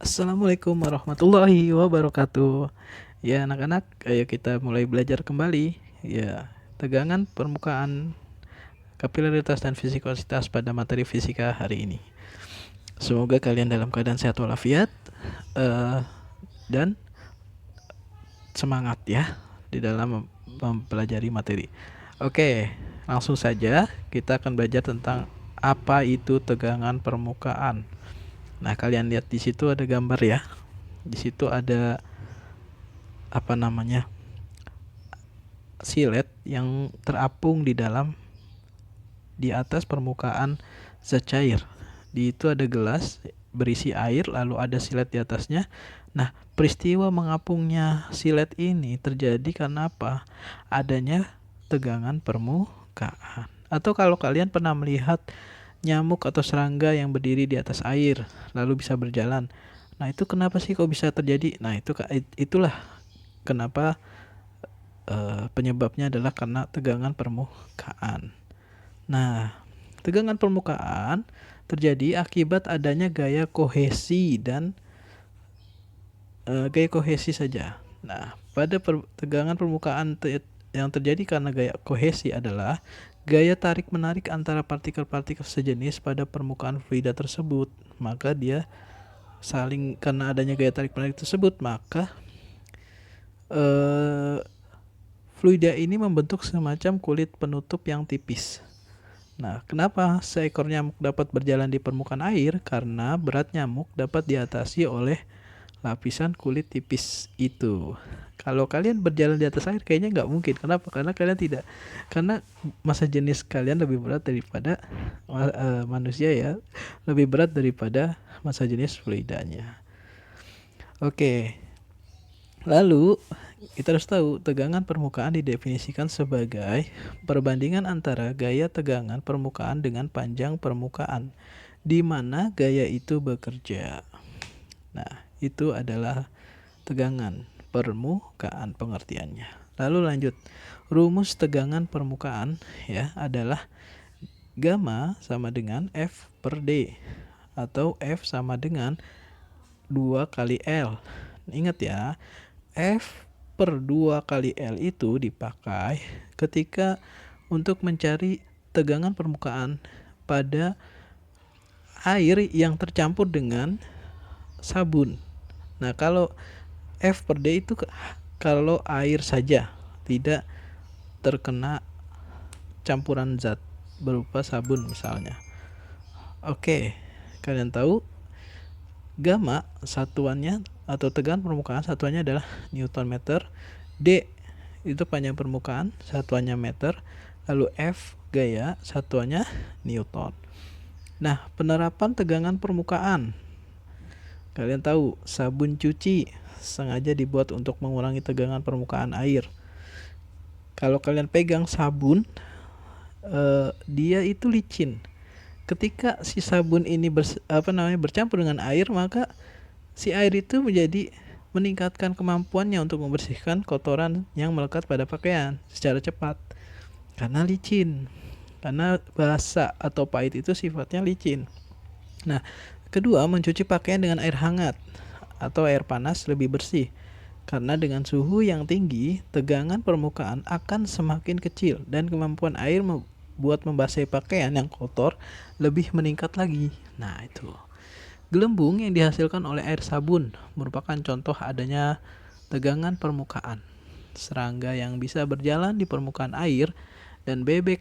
Assalamualaikum warahmatullahi wabarakatuh. Ya, anak-anak, ayo kita mulai belajar kembali. Ya, tegangan permukaan, kapilaritas dan viskositas pada materi fisika hari ini. Semoga kalian dalam keadaan sehat walafiat dan semangat ya di dalam mempelajari materi. Oke, langsung saja kita akan belajar tentang apa itu tegangan permukaan. Nah, kalian lihat di situ ada gambar ya. Di situ ada silet yang terapung di atas permukaan zat cair. Di itu ada gelas berisi air, lalu ada silet di atasnya. Nah, peristiwa mengapungnya silet ini terjadi karena apa? Adanya tegangan permukaan. Atau kalau kalian pernah melihat nyamuk atau serangga yang berdiri di atas air lalu bisa berjalan. Nah, itu kenapa sih kok bisa terjadi? Nah, itulah kenapa penyebabnya adalah karena tegangan permukaan. Nah, tegangan permukaan terjadi akibat adanya gaya kohesi dan gaya kohesi saja. Nah, pada tegangan permukaan yang terjadi karena gaya kohesi adalah gaya tarik-menarik antara partikel-partikel sejenis pada permukaan fluida tersebut. Maka dia karena adanya gaya tarik-menarik tersebut, maka fluida ini membentuk semacam kulit penutup yang tipis. Nah, kenapa seekor nyamuk dapat berjalan di permukaan air? Karena berat nyamuk dapat diatasi oleh lapisan kulit tipis itu. Kalau kalian berjalan di atas air kayaknya nggak mungkin. Kenapa? Karena massa jenis kalian lebih berat daripada manusia ya, lebih berat daripada massa jenis fluidanya. Oke. Lalu kita harus tahu tegangan permukaan didefinisikan sebagai perbandingan antara gaya tegangan permukaan dengan panjang permukaan, di mana gaya itu bekerja. Nah, itu adalah tegangan permukaan pengertiannya. Lalu lanjut, rumus tegangan permukaan ya adalah gamma sama dengan F per D atau F sama dengan 2 kali L. Ingat ya, F per 2 kali L itu dipakai ketika untuk mencari tegangan permukaan pada air yang tercampur dengan sabun. Nah, kalau F per D itu kalau air saja, tidak terkena campuran zat berupa sabun misalnya. Oke, kalian tahu gamma satuannya atau tegangan permukaan satuannya adalah Newton meter, D itu panjang permukaan satuannya meter, lalu F gaya satuannya Newton. Nah, penerapan tegangan permukaan, kalian tahu sabun cuci sengaja dibuat untuk mengurangi tegangan permukaan air. Kalau kalian pegang sabun, dia itu licin. Ketika si sabun ini bercampur dengan air, maka si air itu meningkatkan kemampuannya untuk membersihkan kotoran yang melekat pada pakaian secara cepat karena licin. Karena basah atau pahit itu sifatnya licin. Nah, kedua, mencuci pakaian dengan air hangat atau air panas lebih bersih. Karena dengan suhu yang tinggi, tegangan permukaan akan semakin kecil dan kemampuan air buat membasahi pakaian yang kotor lebih meningkat lagi. Nah, itu. Gelembung yang dihasilkan oleh air sabun merupakan contoh adanya tegangan permukaan. Serangga yang bisa berjalan di permukaan air dan bebek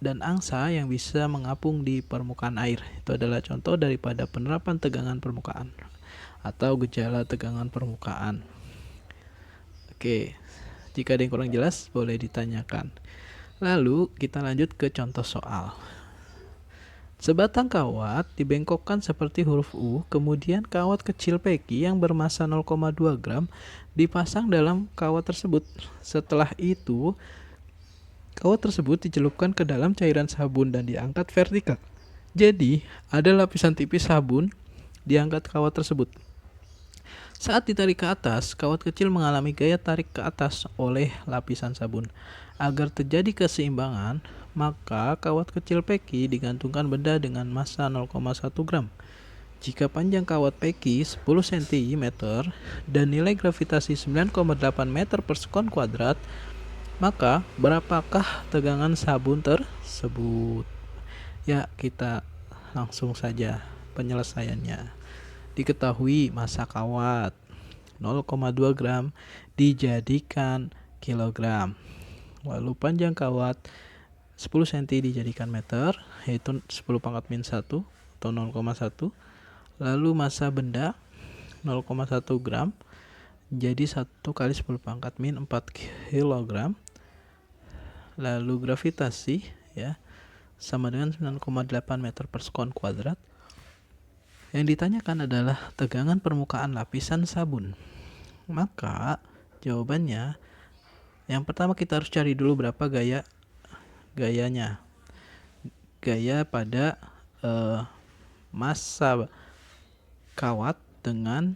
dan angsa yang bisa mengapung di permukaan air. Itu adalah contoh daripada penerapan tegangan permukaan atau gejala tegangan permukaan. Oke, jika ada yang kurang jelas boleh ditanyakan. Lalu kita lanjut ke contoh soal. Sebatang kawat dibengkokkan seperti huruf U, kemudian kawat kecil peki yang bermassa 0,2 gram dipasang dalam kawat tersebut. Setelah itu, kawat tersebut dicelupkan ke dalam cairan sabun dan diangkat vertikal. Jadi, ada lapisan tipis sabun diangkat kawat tersebut. Saat ditarik ke atas, kawat kecil mengalami gaya tarik ke atas oleh lapisan sabun. Agar terjadi keseimbangan, maka kawat kecil peki digantungkan benda dengan massa 0,1 gram. Jika panjang kawat peki 10 cm dan nilai gravitasi 9,8 meter per sekon kuadrat, maka berapakah tegangan sabun tersebut? Ya, kita langsung saja penyelesaiannya. Diketahui massa kawat 0,2 gram dijadikan kilogram. Lalu panjang kawat 10 cm dijadikan meter, yaitu 10 pangkat min 1 atau 0,1. Lalu massa benda 0,1 gram, jadi 1 kali 10 pangkat min 4 kilogram. Lalu gravitasi ya sama dengan 9,8 meter per sekon kuadrat. Yang ditanyakan adalah tegangan permukaan lapisan sabun. Maka jawabannya, yang pertama kita harus cari dulu berapa gayanya. Gaya pada massa kawat dengan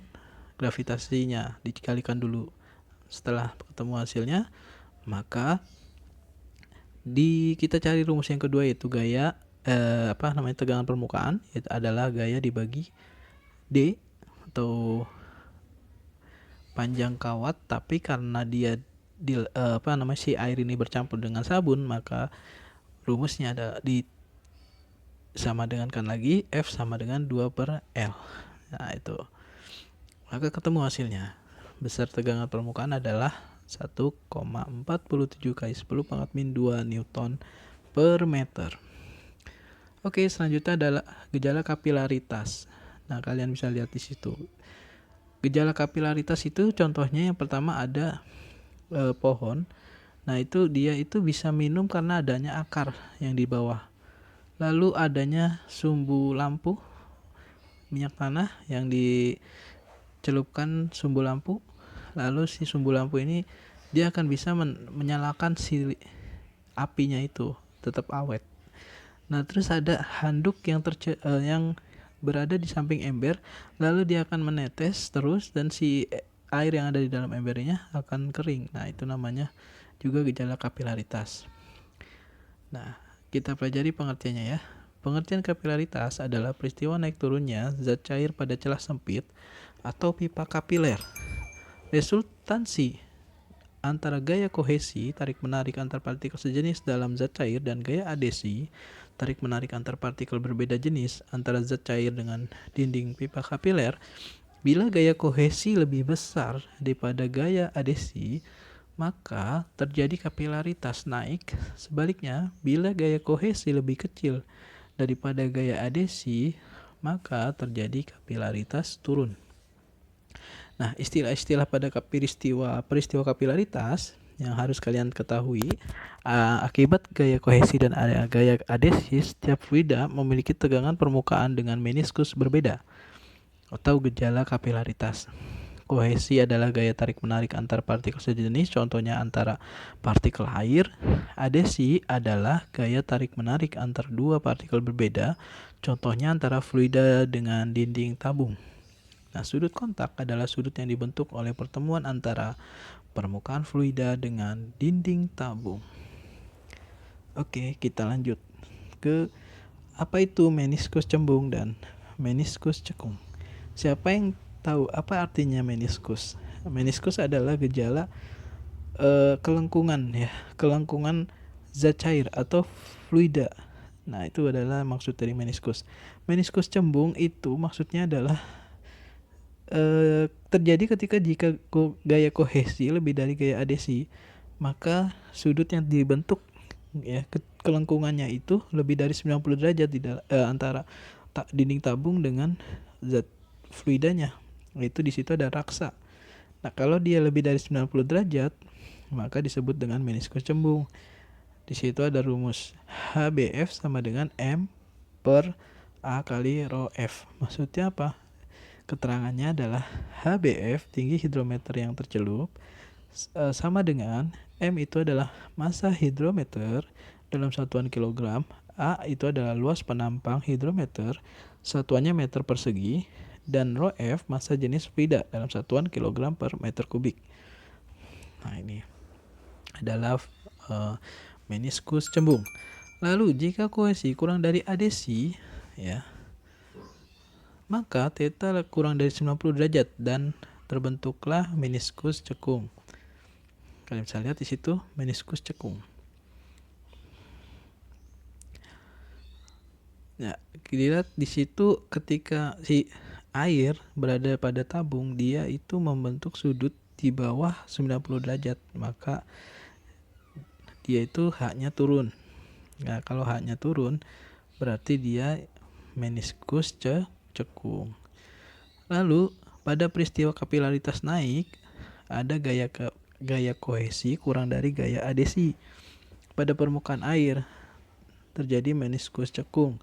gravitasinya dikalikan dulu. Setelah ketemu hasilnya, maka kita cari rumus yang kedua, yaitu gaya tegangan permukaan, itu adalah gaya dibagi D atau panjang kawat, tapi karena dia si air ini bercampur dengan sabun, maka rumusnya ada disamadengankan lagi, F sama dengan 2/L. Nah, itu. Maka ketemu hasilnya. Besar tegangan permukaan adalah 1,47 kali 10 pangkat min 2 Newton per meter. Oke, selanjutnya adalah gejala kapilaritas. Nah, kalian bisa lihat di situ. Gejala kapilaritas itu contohnya yang pertama ada pohon. Nah, dia bisa minum karena adanya akar yang di bawah. Lalu adanya sumbu lampu minyak tanah yang dicelupkan sumbu lampu. Lalu si sumbu lampu ini dia akan bisa menyalakan si apinya itu tetap awet. Nah, terus ada handuk yang berada di samping ember, lalu dia akan menetes terus dan si air yang ada di dalam embernya akan kering. Nah, itu namanya juga gejala kapilaritas. Nah, kita pelajari pengertiannya ya. Pengertian kapilaritas adalah peristiwa naik turunnya zat cair pada celah sempit atau pipa kapiler. Resultansi antara gaya kohesi tarik-menarik antar partikel sejenis dalam zat cair dan gaya adesi tarik-menarik antar partikel berbeda jenis antara zat cair dengan dinding pipa kapiler. Bila gaya kohesi lebih besar daripada gaya adesi, maka terjadi kapilaritas naik. Sebaliknya, bila gaya kohesi lebih kecil daripada gaya adesi, maka terjadi kapilaritas turun. Nah, istilah-istilah pada peristiwa kapilaritas yang harus kalian ketahui, akibat gaya kohesi dan gaya adesi, setiap fluida memiliki tegangan permukaan dengan meniskus berbeda atau gejala kapilaritas. Kohesi adalah gaya tarik-menarik antar partikel sejenis, contohnya antara partikel air. Adesi adalah gaya tarik-menarik antar dua partikel berbeda, contohnya antara fluida dengan dinding tabung. Nah, sudut kontak adalah sudut yang dibentuk oleh pertemuan antara permukaan fluida dengan dinding tabung. Oke, kita lanjut ke apa itu meniskus cembung dan meniskus cekung. Siapa yang tahu apa artinya meniskus? Meniskus adalah gejala kelengkungan zat cair atau fluida. Nah, itu adalah maksud dari meniskus. Meniskus cembung itu maksudnya adalah terjadi jika gaya kohesi lebih dari gaya adesi, maka sudut yang dibentuk ya kelengkungannya itu lebih dari 90 derajat antara dinding tabung dengan zat fluidanya. Itu di situ ada raksa. Nah, kalau dia lebih dari 90 derajat, maka disebut dengan meniskus cembung. Di situ ada rumus HBF sama dengan M per A kali rho F. Maksudnya apa? Keterangannya adalah HBF, tinggi hidrometer yang tercelup, sama dengan M itu adalah massa hidrometer dalam satuan kilogram, A itu adalah luas penampang hidrometer, satuannya meter persegi, dan rho F massa jenis fluida dalam satuan kilogram per meter kubik. Nah, ini adalah meniskus cembung. Lalu jika kohesi kurang dari adesi, ya, maka theta kurang dari 90 derajat dan terbentuklah meniskus cekung. Kalian bisa lihat di situ meniskus cekung. Ya, dilihat di situ ketika si air berada pada tabung, dia itu membentuk sudut di bawah 90 derajat, maka dia itu haknya turun. Nah, kalau haknya turun, berarti dia meniskus cekung. Lalu, pada peristiwa kapilaritas naik, ada gaya kohesi kurang dari gaya adesi. Pada permukaan air, terjadi meniskus cekung.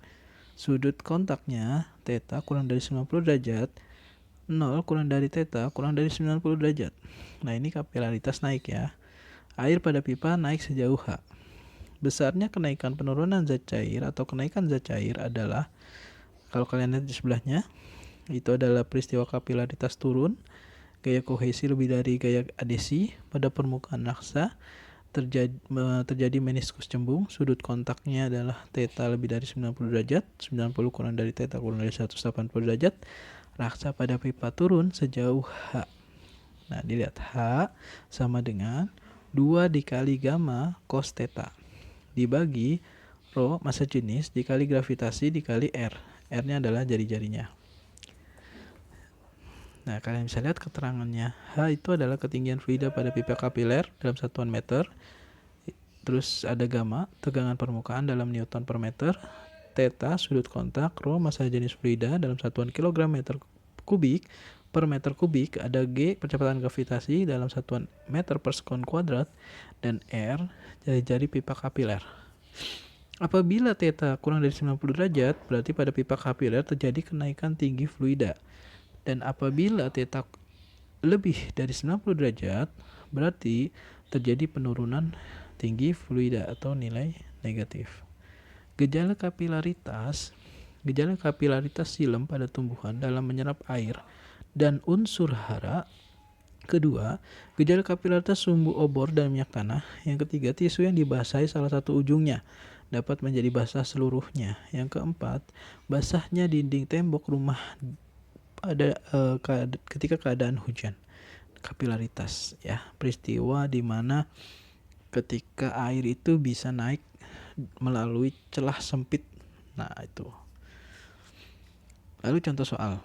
Sudut kontaknya theta kurang dari 90 derajat, 0 kurang dari theta kurang dari 90 derajat. Nah, ini kapilaritas naik ya. Air pada pipa naik sejauh H. Besarnya kenaikan penurunan zat cair atau kenaikan zat cair adalah, kalau kalian lihat di sebelahnya, itu adalah peristiwa kapilaritas turun, gaya kohesi lebih dari gaya adesi. Pada permukaan raksa terjadi meniskus cembung, sudut kontaknya adalah theta lebih dari 90 derajat, 90 kurang dari theta kurang dari 180 derajat. Raksa pada pipa turun sejauh H. Nah, dilihat H sama dengan 2 dikali gamma cos theta dibagi rho massa jenis dikali gravitasi dikali R. R-nya adalah jari-jarinya. Nah, kalian bisa lihat keterangannya. H itu adalah ketinggian fluida pada pipa kapiler dalam satuan meter. Terus ada gamma, tegangan permukaan dalam newton per meter. Theta, sudut kontak. Rho, massa jenis fluida dalam satuan kilogram meter kubik per meter kubik. Ada G, percepatan gravitasi dalam satuan meter per sekon kuadrat. Dan R, jari-jari pipa kapiler. Apabila theta kurang dari 90 derajat, berarti pada pipa kapiler terjadi kenaikan tinggi fluida. Dan apabila theta lebih dari 90 derajat, berarti terjadi penurunan tinggi fluida atau nilai negatif. Gejala kapilaritas silem pada tumbuhan dalam menyerap air dan unsur hara. Kedua, gejala kapilaritas sumbu obor dan minyak tanah. Yang ketiga, tisu yang dibasahi salah satu ujungnya dapat menjadi basah seluruhnya. Yang keempat, basahnya dinding tembok rumah ketika keadaan hujan. Kapilaritas ya, peristiwa di mana ketika air itu bisa naik melalui celah sempit. Nah, itu. Lalu contoh soal.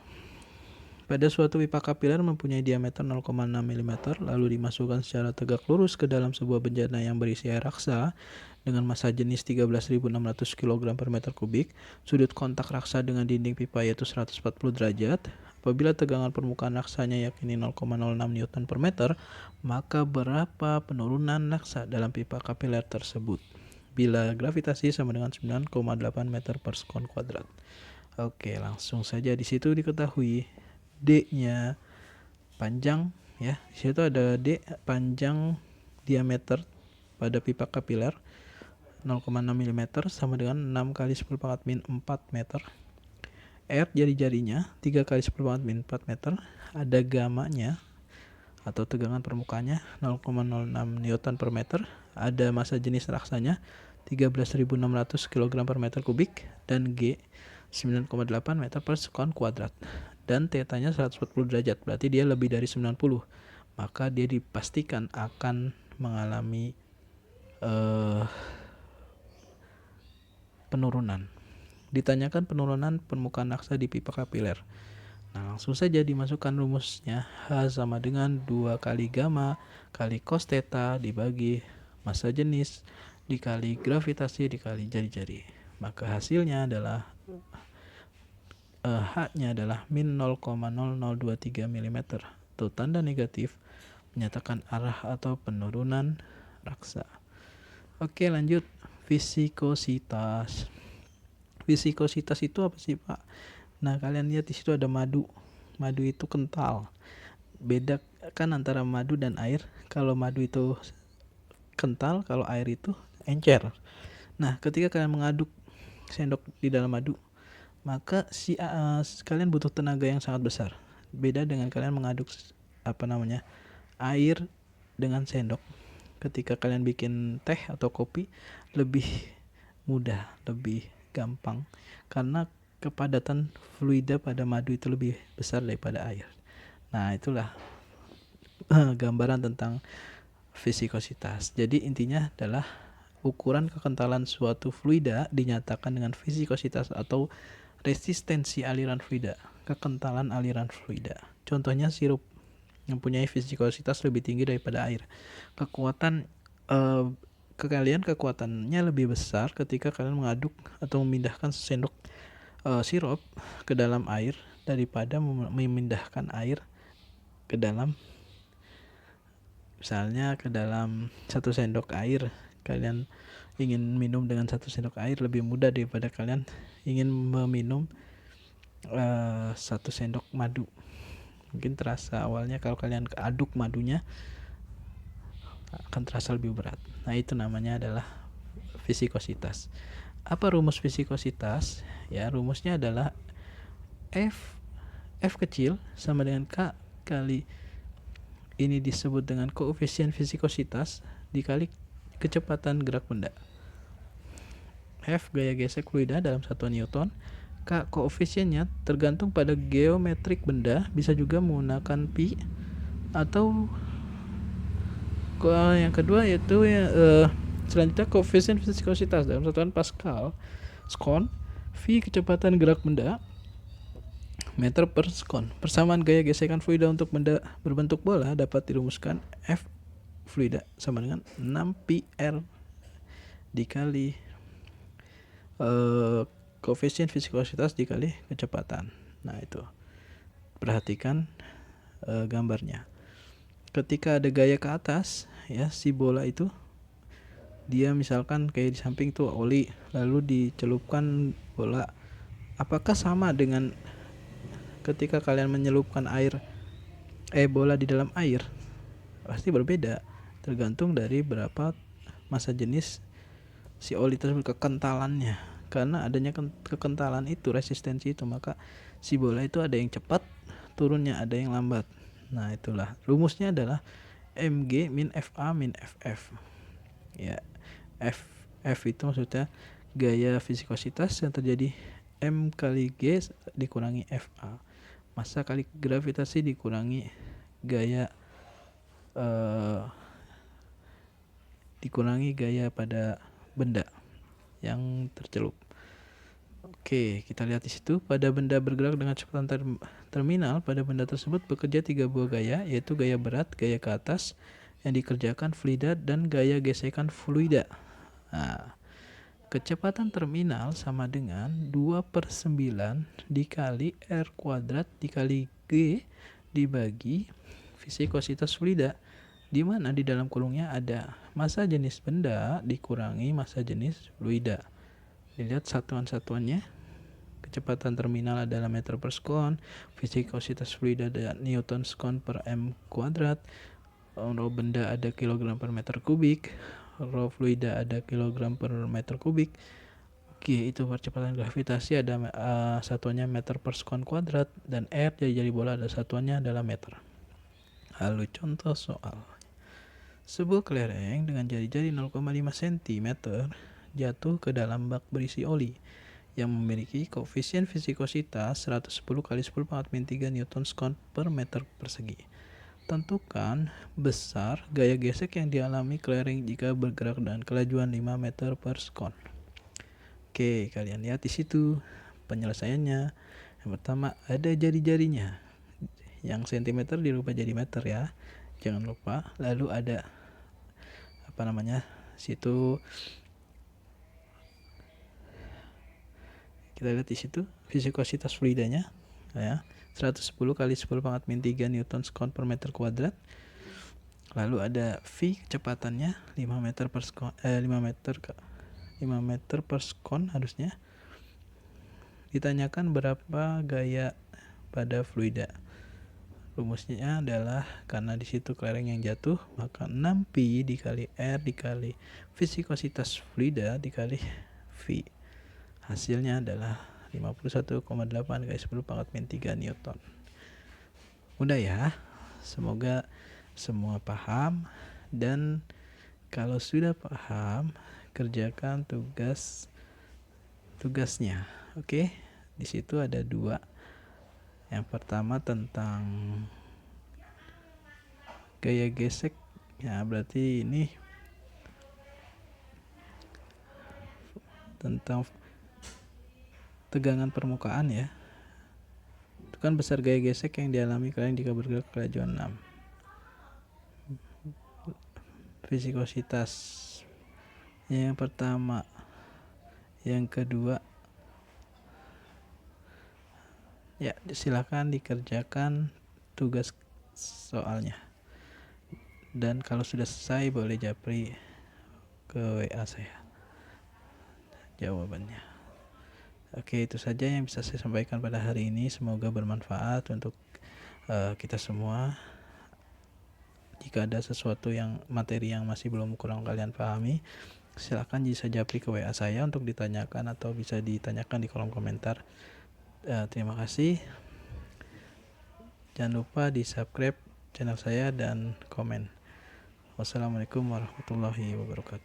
Pada suatu pipa kapiler mempunyai diameter 0,6 mm lalu dimasukkan secara tegak lurus ke dalam sebuah bejana yang berisi air raksa dengan massa jenis 13.600 kg per meter kubik. Sudut kontak raksa dengan dinding pipa yaitu 140 derajat. Apabila tegangan permukaan raksanya yakni 0,06 Newton per meter, maka berapa penurunan raksa dalam pipa kapiler tersebut? Bila gravitasi sama dengan 9,8 meter per sekon kuadrat. Oke, langsung saja di situ diketahui D-nya panjang ya. Di situ ada D panjang diameter pada pipa kapiler 0,6 mm sama dengan 6 kali 10 pangkat min 4 meter. R jari-jarinya 3 kali 10 pangkat min 4 meter. Ada gamanya atau tegangan permukaannya 0,06 Newton per meter. Ada massa jenis raksanya 13.600 kg per meter kubik dan G 9,8 meter per sekon kuadrat. Dan tetanya 140 derajat, berarti dia lebih dari 90. Maka dia dipastikan akan mengalami penurunan. Ditanyakan penurunan permukaan raksa di pipa kapiler. Nah, langsung saja dimasukkan rumusnya. H sama dengan 2 kali gamma kali cos theta dibagi massa jenis dikali gravitasi dikali jari-jari. Maka hasilnya adalah H-nya adalah min 0,0023 mm atau tanda negatif menyatakan arah atau penurunan raksa. Oke, lanjut. Viskositas. Viskositas itu apa sih, Pak? Nah, kalian lihat di situ ada madu. Madu itu kental. Beda kan antara madu dan air. Kalau madu itu kental, kalau air itu encer. Nah, ketika kalian mengaduk sendok di dalam madu, maka kalian butuh tenaga yang sangat besar. Beda dengan kalian mengaduk air dengan sendok. Ketika kalian bikin teh atau kopi lebih mudah, lebih gampang karena kepadatan fluida pada madu itu lebih besar daripada air. Nah, itulah gambaran tentang viskositas. Jadi intinya adalah ukuran kekentalan suatu fluida dinyatakan dengan viskositas atau resistensi aliran fluida, kekentalan aliran fluida. Contohnya sirup mempunyai viskositas lebih tinggi daripada air. Kekuatannya lebih besar ketika kalian mengaduk atau memindahkan sendok sirup ke dalam air daripada memindahkan air ke dalam, misalnya ke dalam 1 sendok air. Kalian ingin minum dengan 1 sendok air lebih mudah daripada kalian ingin meminum 1 sendok madu. Mungkin terasa awalnya kalau kalian aduk madunya akan terasa lebih berat. Nah, itu namanya adalah viskositas. Apa rumus viskositas? Ya, rumusnya adalah F kecil sama dengan K kali, ini disebut dengan koefisien viskositas, dikali kecepatan gerak benda. F gaya gesek fluida dalam satuan Newton. K koefisiennya tergantung pada geometrik benda, bisa juga menggunakan pi, atau yang kedua yaitu selanjutnya koefisien viskositas dalam satuan Pascal. Skon, V kecepatan gerak benda, meter per sekon. Persamaan gaya gesekan fluida untuk benda berbentuk bola dapat dirumuskan F fluida sama dengan 6 pi R dikali koefisien viskositas dikali kecepatan. Nah, itu perhatikan gambarnya. Ketika ada gaya ke atas, ya, si bola itu dia misalkan kayak di samping tuh oli, lalu dicelupkan bola. Apakah sama dengan ketika kalian menyelupkan bola di dalam air? Pasti berbeda, tergantung dari berapa massa jenis si oli tersebut, kekentalannya. Karena adanya kekentalan itu, resistensi itu, maka si bola itu ada yang cepat turunnya, ada yang lambat. Nah, itulah rumusnya adalah mg min fa min ff. Ya, F itu maksudnya gaya viskositas yang terjadi M kali G dikurangi FA, massa kali gravitasi dikurangi gaya pada benda yang tercelup. Oke, kita lihat di situ. Pada benda bergerak dengan kecepatan terminal, pada benda tersebut bekerja 3 buah gaya, yaitu gaya berat, gaya ke atas yang dikerjakan fluida, dan gaya gesekan fluida. Nah, kecepatan terminal sama dengan 2/9 dikali R kuadrat dikali G dibagi viskositas fluida, di mana di dalam kurungnya ada massa jenis benda dikurangi massa jenis fluida. Dilihat satuan-satuannya. Kecepatan terminal adalah meter per sekon, viskositas fluida adalah Newton sekon per M kuadrat, rho benda ada kilogram per meter kubik, rho fluida ada kilogram per meter kubik. G itu percepatan gravitasi, ada satuannya meter per sekon kuadrat, dan R jari-jari bola ada satuannya adalah meter. Lalu contoh soal. Sebuah kelereng dengan jari-jari 0,5 cm jatuh ke dalam bak berisi oli yang memiliki koefisien viskositas 110 kali 10 pangkat min 3 Newton sekon per meter persegi. Tentukan besar gaya gesek yang dialami kelereng jika bergerak dengan kelajuan 5 meter per sekon. Oke, kalian lihat di situ penyelesaiannya. Yang pertama ada jari-jarinya, yang sentimeter dirubah jadi meter ya, jangan lupa. Lalu ada situ kita lihat di situ viskositas fluidanya ya, 110 kali 10 pangkat min 3 Newton sekon per meter kuadrat. Lalu ada V kecepatannya 5 meter per sekon harusnya. Ditanyakan berapa gaya pada fluida. Rumusnya adalah karena di situ kelereng yang jatuh, maka 6pi dikali R dikali viskositas fluida dikali V. Hasilnya adalah 51,8 kali 10 pangkat min 3 Newton. Mudah ya. Semoga semua paham, dan kalau sudah paham, kerjakan tugasnya. Oke. Di situ ada 2. Yang pertama tentang gaya gesek. Ya, berarti ini tentang tegangan permukaan ya. Itu kan besar gaya gesek yang dialami kalian jika bergerak ke kelajuan 6. Viskositas yang pertama. Yang kedua, ya silakan dikerjakan tugas soalnya. Dan kalau sudah selesai boleh japri ke WA saya jawabannya. Oke, itu saja yang bisa saya sampaikan pada hari ini. Semoga bermanfaat untuk kita semua. Jika ada sesuatu yang materi yang masih belum kurang kalian pahami, silakan bisa japri ke WA saya untuk ditanyakan atau bisa ditanyakan di kolom komentar. Terima kasih. Jangan lupa di subscribe channel saya dan komen. Wassalamualaikum warahmatullahi wabarakatuh.